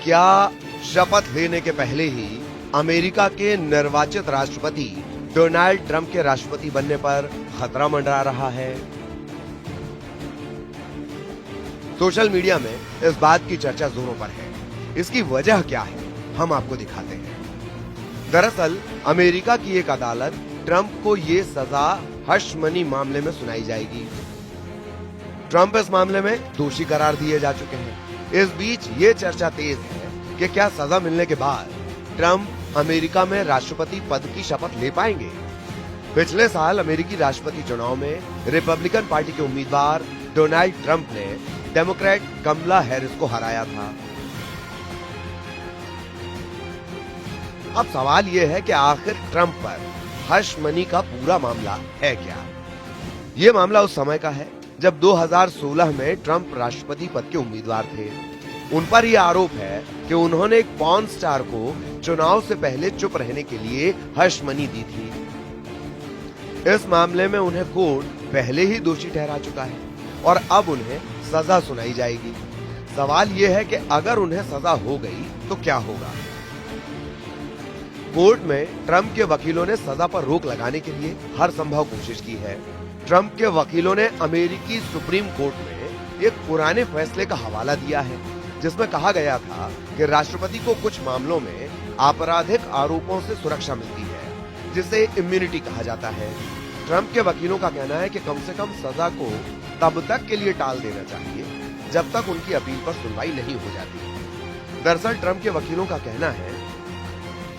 क्या शपथ लेने के पहले ही अमेरिका के निर्वाचित राष्ट्रपति डोनाल्ड ट्रंप के राष्ट्रपति बनने पर खतरा मंडरा रहा है? सोशल मीडिया में इस बात की चर्चा जोरों पर है। इसकी वजह क्या है, हम आपको दिखाते हैं। दरअसल अमेरिका की एक अदालत ट्रंप को ये सजा हश मनी मामले में सुनाई जाएगी। ट्रंप इस मामले में दोषी करार दिए जा चुके हैं। इस बीच ये चर्चा तेज है कि क्या सजा मिलने के बाद ट्रंप अमेरिका में राष्ट्रपति पद की शपथ ले पाएंगे? पिछले साल अमेरिकी राष्ट्रपति चुनाव में रिपब्लिकन पार्टी के उम्मीदवार डोनाल्ड ट्रंप ने डेमोक्रेट कमला हैरिस को हराया था। अब सवाल यह है कि आखिर ट्रंप पर हश मनी का पूरा मामला है क्या? ये मामला उस समय का है जब 2016 में ट्रंप राष्ट्रपति पद के उम्मीदवार थे। उन पर यह आरोप है कि उन्होंने एक पॉर्न स्टार को चुनाव से पहले चुप रहने के लिए हश मनी दी थी। इस मामले में उन्हें कोर्ट पहले ही दोषी ठहरा चुका है और अब उन्हें सजा सुनाई जाएगी। सवाल यह है कि अगर उन्हें सजा हो गई तो क्या होगा? कोर्ट में ट्रंप के वकीलों ने सजा पर रोक लगाने के लिए हर संभव कोशिश की है। ट्रंप के वकीलों ने अमेरिकी सुप्रीम कोर्ट में एक पुराने फैसले का हवाला दिया है जिसमें कहा गया था कि राष्ट्रपति को कुछ मामलों में आपराधिक आरोपों से सुरक्षा मिलती है जिसे इम्यूनिटी कहा जाता है। ट्रंप के वकीलों का कहना है कि कम से कम सजा को तब तक के लिए टाल देना चाहिए जब तक उनकी अपील पर सुनवाई नहीं हो जाती। दरअसल ट्रंप के वकीलों का कहना है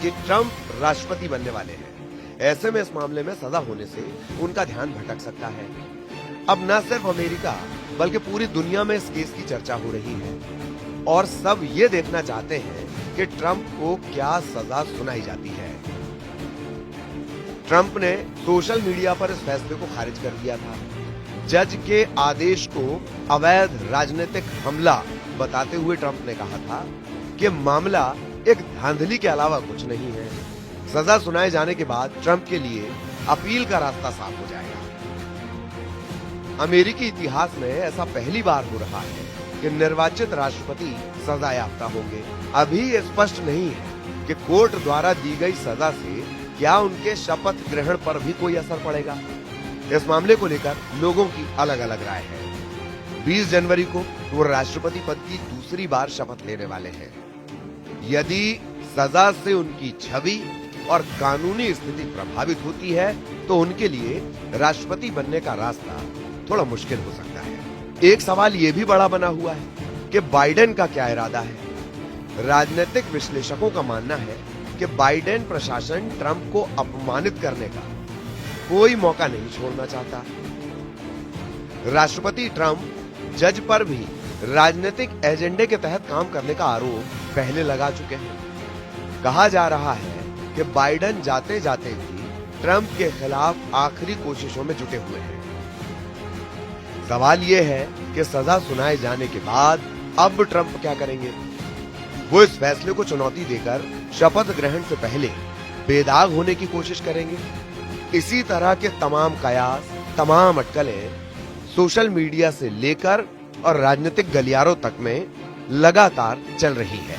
कि ट्रंप राष्ट्रपति बनने वाले हैं। ऐसे में इस मामले में सजा होने से उनका ध्यान भटक सकता है। अब न सिर्फ अमेरिका बल्कि पूरी दुनिया में इस केस की चर्चा हो रही है और सब ये देखना चाहते हैं कि ट्रंप को क्या सजा सुनाई जाती है। ट्रंप ने सोशल मीडिया पर इस फैसले को खारिज कर दिया था। जज के आदेश को अवैध राजनीतिक हमला बताते हुए ट्रंप ने कहा था कि मामला एक धांधली के अलावा कुछ नहीं है। सजा सुनाए जाने के बाद ट्रंप के लिए अपील का रास्ता साफ हो जाएगा। अमेरिकी इतिहास में ऐसा पहली बार हो रहा है कि निर्वाचित राष्ट्रपति सजा याफ्ता होंगे। अभी ये स्पष्ट नहीं है कि कोर्ट द्वारा दी गई सजा से क्या उनके शपथ ग्रहण पर भी कोई असर पड़ेगा। इस मामले को लेकर लोगों की अलग अलग राय है। 20 जनवरी को वो राष्ट्रपति पद की दूसरी बार शपथ लेने वाले हैं। यदि सजा से उनकी छवि और कानूनी स्थिति प्रभावित होती है तो उनके लिए राष्ट्रपति बनने का रास्ता थोड़ा मुश्किल हो सकता है। एक सवाल ये भी बड़ा बना हुआ है कि बाइडेन का क्या इरादा है। राजनीतिक विश्लेषकों का मानना है कि बाइडेन प्रशासन ट्रंप को अपमानित करने का कोई मौका नहीं छोड़ना चाहता। राष्ट्रपति ट्रंप जज पर भी राजनीतिक एजेंडे के तहत काम करने का आरोप पहले लगा चुके हैं। कहा जा रहा है कि बाइडेन जाते जाते भी ट्रंप के खिलाफ आखिरी कोशिशों में जुटे हुए हैं। सवाल यह है कि सजा सुनाए जाने के बाद अब ट्रंप क्या करेंगे? वो इस फैसले को चुनौती देकर शपथ ग्रहण से पहले बेदाग होने की कोशिश करेंगे। इसी तरह के तमाम कयास, तमाम अटकलें सोशल मीडिया से लेकर और राजनीतिक गलियारों तक में लगातार चल रही है।